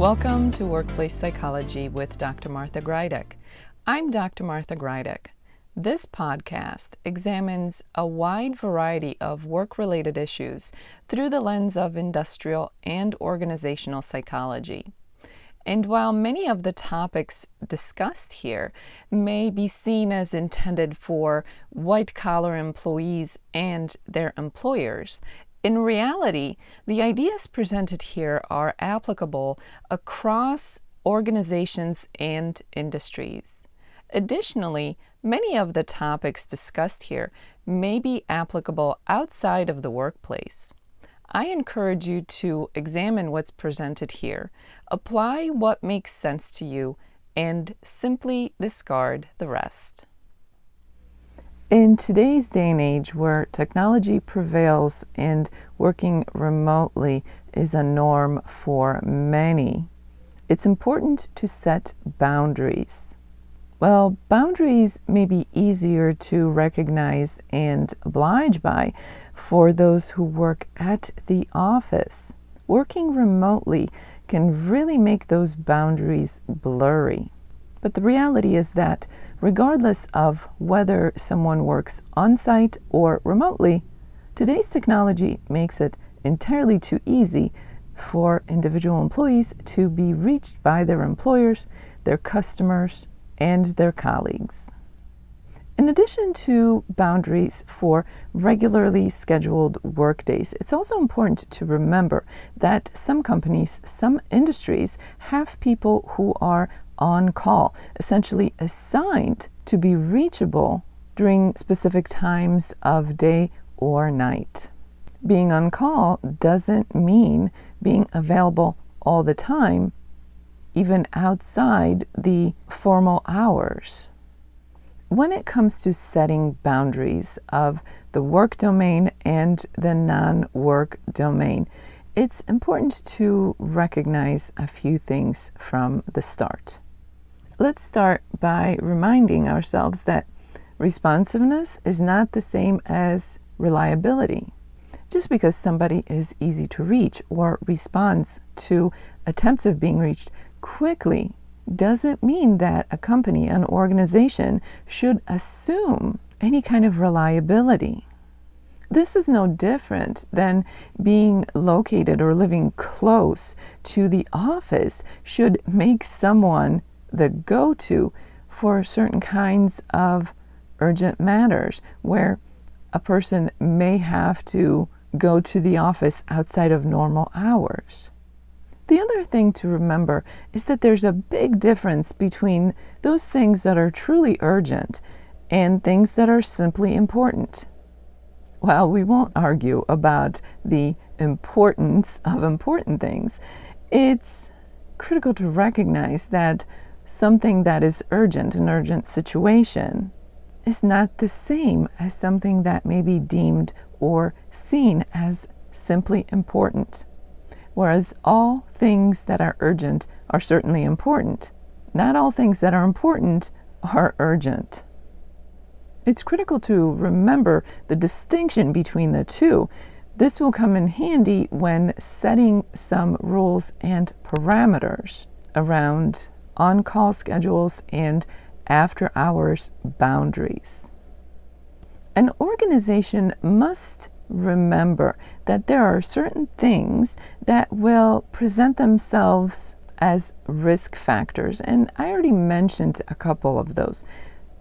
Welcome to Workplace Psychology with Dr. Martha Grajdek. I'm Dr. Martha Grajdek. This podcast examines a wide variety of work-related issues through the lens of industrial and organizational psychology. And while many of the topics discussed here may be seen as intended for white-collar employees and their employers, in reality, the ideas presented here are applicable across organizations and industries. Additionally, many of the topics discussed here may be applicable outside of the workplace. I encourage you to examine what's presented here, apply what makes sense to you, and simply discard the rest. In today's day and age where technology prevails and working remotely is a norm for many, it's important to set boundaries. Well, boundaries may be easier to recognize and oblige by for those who work at the office. Working remotely can really make those boundaries blurry. But the reality is that regardless of whether someone works on-site or remotely, today's technology makes it entirely too easy for individual employees to be reached by their employers, their customers, and their colleagues. In addition to boundaries for regularly scheduled workdays, it's also important to remember that some companies, some industries have people who are on call, essentially assigned to be reachable during specific times of day or night. Being on call doesn't mean being available all the time, even outside the formal hours. When it comes to setting boundaries of the work domain and the non-work domain, it's important to recognize a few things from the start. Let's start by reminding ourselves that responsiveness is not the same as reliability. Just because somebody is easy to reach or responds to attempts of being reached quickly doesn't mean that a company, an organization, should assume any kind of reliability. This is no different than being located or living close to the office should make someone the go-to for certain kinds of urgent matters where a person may have to go to the office outside of normal hours. The other thing to remember is that there's a big difference between those things that are truly urgent and things that are simply important. While we won't argue about the importance of important things, it's critical to recognize that something that is urgent, an urgent situation, is not the same as something that may be deemed or seen as simply important. Whereas all things that are urgent are certainly important, not all things that are important are urgent. It's critical to remember the distinction between the two. This will come in handy when setting some rules and parameters around on-call schedules and after-hours boundaries. An organization must remember that there are certain things that will present themselves as risk factors, and I already mentioned a couple of those.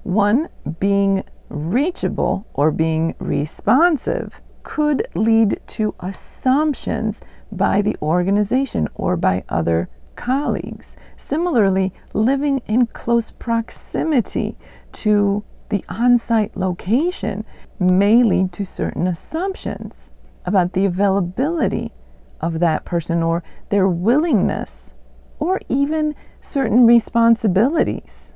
One, being reachable or being responsive could lead to assumptions by the organization or by other colleagues. Similarly, living in close proximity to the on-site location may lead to certain assumptions about the availability of that person or their willingness or even certain responsibilities.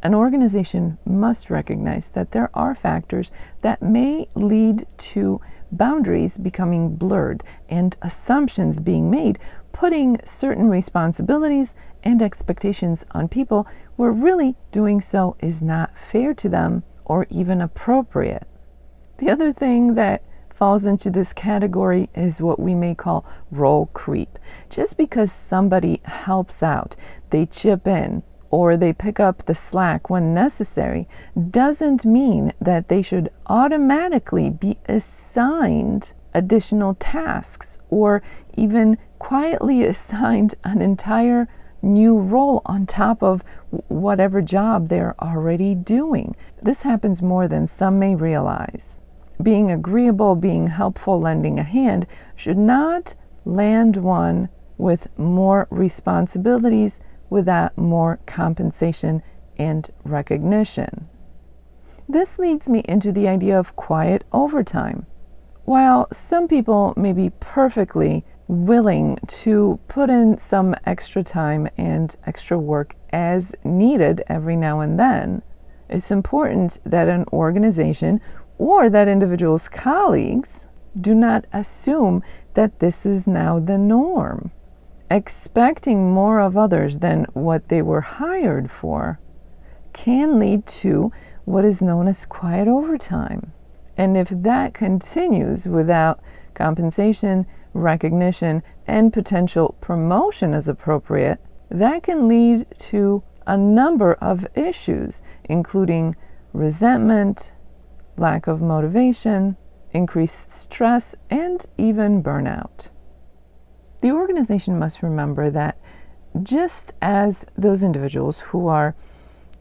An organization must recognize that there are factors that may lead to boundaries becoming blurred and assumptions being made, putting certain responsibilities and expectations on people where really doing so is not fair to them or even appropriate. The other thing that falls into this category is what we may call role creep. Just because somebody helps out, they chip in, or they pick up the slack when necessary, doesn't mean that they should automatically be assigned additional tasks or even quietly assigned an entire new role on top of whatever job they're already doing. This happens more than some may realize. Being agreeable, being helpful, lending a hand should not land one with more responsibilities without more compensation and recognition. This leads me into the idea of quiet overtime. While some people may be perfectly willing to put in some extra time and extra work as needed every now and then, it's important that an organization or that individual's colleagues do not assume that this is now the norm. Expecting more of others than what they were hired for can lead to what is known as quiet overtime. And if that continues without compensation, recognition, and potential promotion as appropriate, that can lead to a number of issues, including resentment, lack of motivation, increased stress, and even burnout. The organization must remember that just as those individuals who are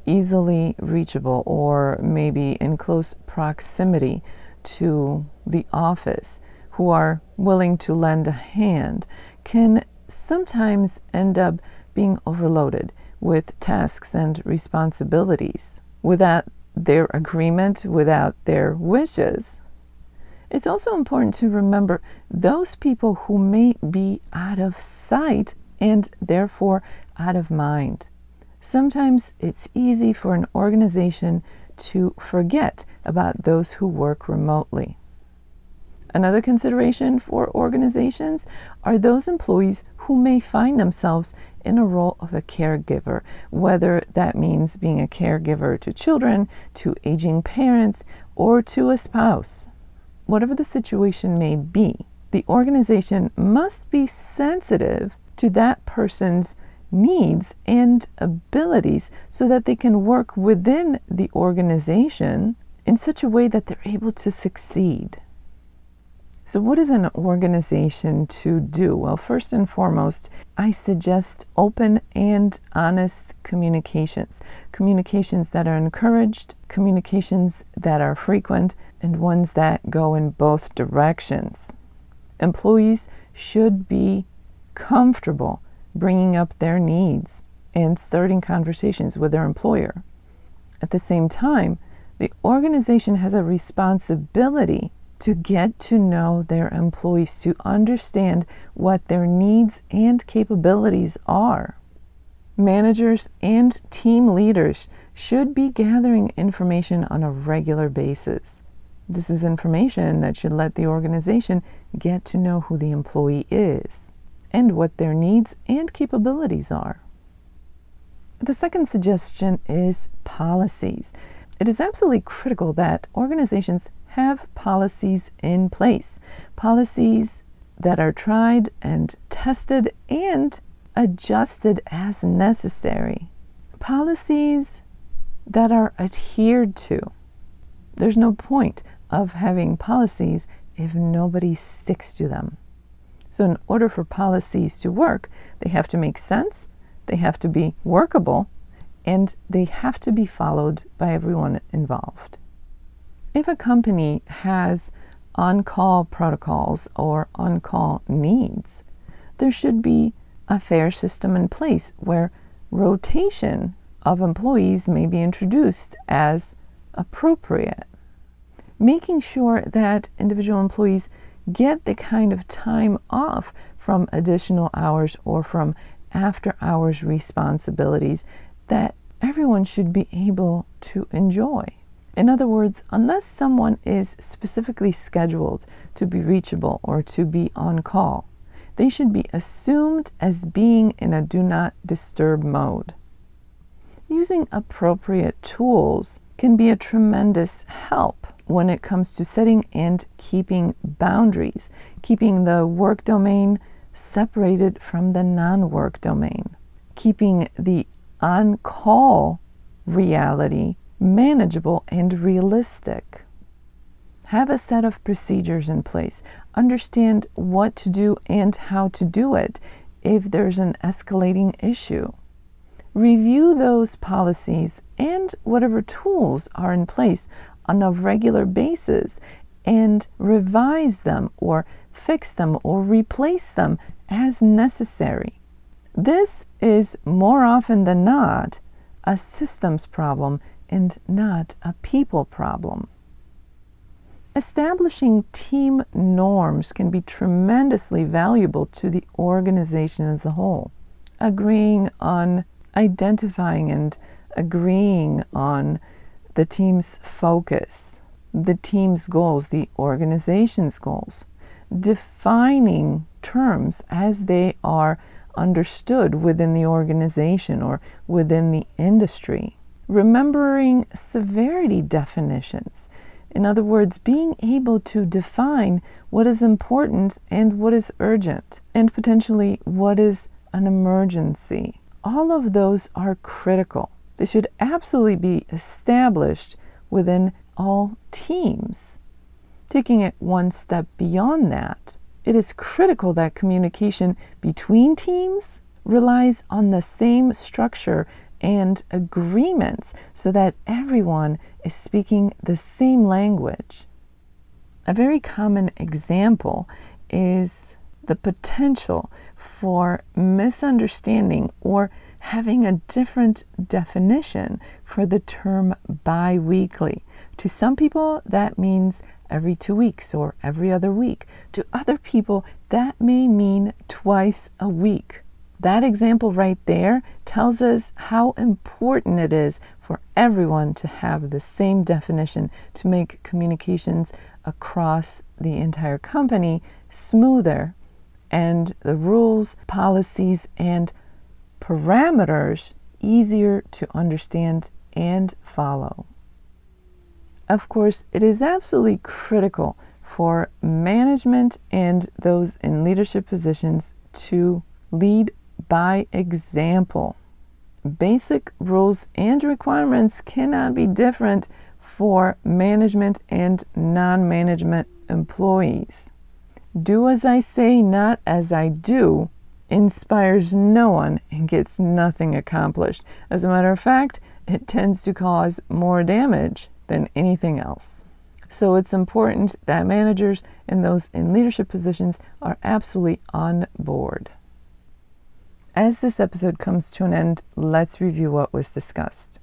easily reachable or maybe in close proximity to the office, who are willing to lend a hand, can sometimes end up being overloaded with tasks and responsibilities without their agreement, without their wishes. It's also important to remember those people who may be out of sight and therefore out of mind. Sometimes it's easy for an organization to forget about those who work remotely. Another consideration for organizations are those employees who may find themselves in a role of a caregiver, whether that means being a caregiver to children, to aging parents, or to a spouse. Whatever the situation may be, the organization must be sensitive to that person's needs and abilities so that they can work within the organization in such a way that they're able to succeed. So what is an organization to do? Well, first and foremost, I suggest open and honest communications. Communications that are encouraged, communications that are frequent, and ones that go in both directions. Employees should be comfortable bringing up their needs and starting conversations with their employer. At the same time, the organization has a responsibility to get to know their employees, to understand what their needs and capabilities are. Managers and team leaders should be gathering information on a regular basis. This is information that should let the organization get to know who the employee is and what their needs and capabilities are. The second suggestion is policies. It is absolutely critical that organizations have policies in place, policies that are tried and tested and adjusted as necessary, policies that are adhered to. There's no point of having policies if nobody sticks to them. So in order for policies to work, they have to make sense, they have to be workable, and they have to be followed by everyone involved. If a company has on-call protocols or on-call needs, there should be a fair system in place where rotation of employees may be introduced as appropriate. Making sure that individual employees get the kind of time off from additional hours or from after-hours responsibilities that everyone should be able to enjoy. In other words, unless someone is specifically scheduled to be reachable or to be on call, they should be assumed as being in a do not disturb mode. Using appropriate tools can be a tremendous help when it comes to setting and keeping boundaries, keeping the work domain separated from the non-work domain, keeping the on-call reality manageable and realistic. Have a set of procedures in place. Understand what to do and how to do it if there's an escalating issue. Review those policies and whatever tools are in place on a regular basis and revise them or fix them or replace them as necessary. This is more often than not a systems problem and not a people problem. Establishing team norms can be tremendously valuable to the organization as a whole. Agreeing on identifying and agreeing on the team's focus, the team's goals, the organization's goals, defining terms as they are understood within the organization or within the industry, remembering severity definitions. In other words, being able to define what is important and what is urgent, and potentially what is an emergency. All of those are critical. They should absolutely be established within all teams. Taking it one step beyond that, it is critical that communication between teams relies on the same structure and agreements so that everyone is speaking the same language. A very common example is the potential for misunderstanding or having a different definition for the term bi-weekly. To some people, that means every 2 weeks or every other week. To other people, that may mean twice a week. That example right there tells us how important it is for everyone to have the same definition to make communications across the entire company smoother, and the rules, policies, and parameters easier to understand and follow. Of course, it is absolutely critical for management and those in leadership positions to lead by example. Basic rules and requirements cannot be different for management and non-management employees. Do as I say, not as I do, inspires no one and gets nothing accomplished. As a matter of fact, it tends to cause more damage than anything else. So it's important that managers and those in leadership positions are absolutely on board. As this episode comes to an end, let's review what was discussed.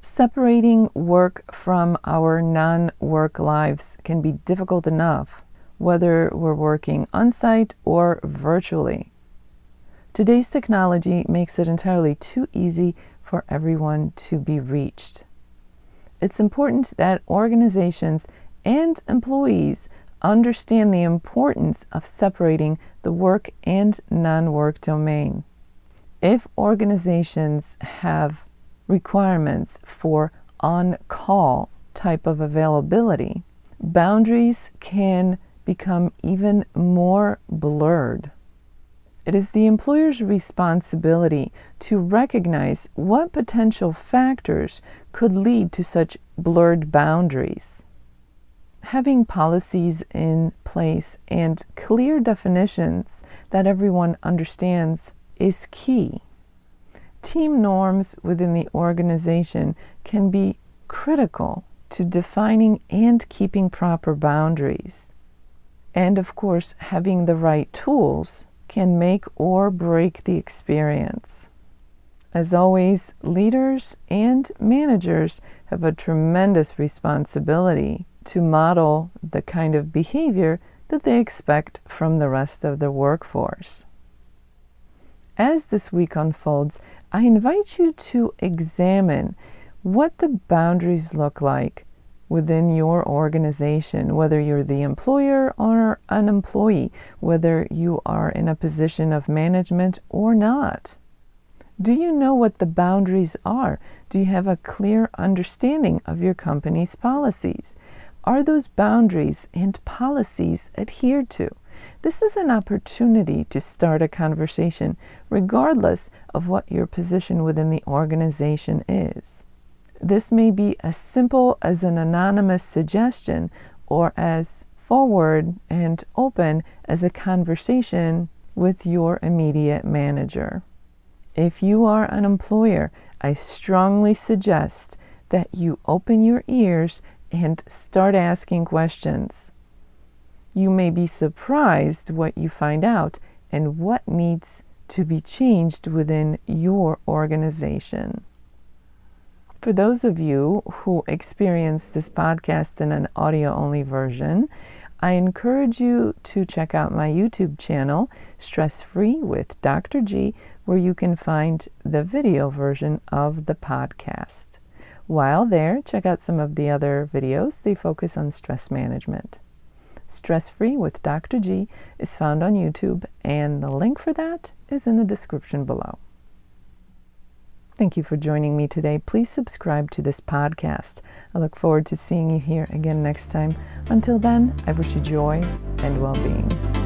Separating work from our non-work lives can be difficult enough, whether we're working on-site or virtually. Today's technology makes it entirely too easy for everyone to be reached. It's important that organizations and employees understand the importance of separating the work and non-work domain. If organizations have requirements for on-call type of availability, boundaries can become even more blurred. It is the employer's responsibility to recognize what potential factors could lead to such blurred boundaries. Having policies in place and clear definitions that everyone understands is key. Team norms within the organization can be critical to defining and keeping proper boundaries. And of course, having the right tools can make or break the experience. As always, leaders and managers have a tremendous responsibility to model the kind of behavior that they expect from the rest of the workforce. As this week unfolds, I invite you to examine what the boundaries look like within your organization, whether you're the employer or an employee, whether you are in a position of management or not. Do you know what the boundaries are? Do you have a clear understanding of your company's policies? Are those boundaries and policies adhered to? This is an opportunity to start a conversation, regardless of what your position within the organization is. This may be as simple as an anonymous suggestion or as forward and open as a conversation with your immediate manager. If you are an employer, I strongly suggest that you open your ears and start asking questions. You may be surprised what you find out and what needs to be changed within your organization. For those of you who experience this podcast in an audio-only version, I encourage you to check out my YouTube channel, Stress Free with Dr. G, where you can find the video version of the podcast. While there, check out some of the other videos. They focus on stress management. Stress Free with Dr. G is found on YouTube, and the link for that is in the description below. Thank you for joining me today. Please subscribe to this podcast. I look forward to seeing you here again next time. Until then, I wish you joy and well-being.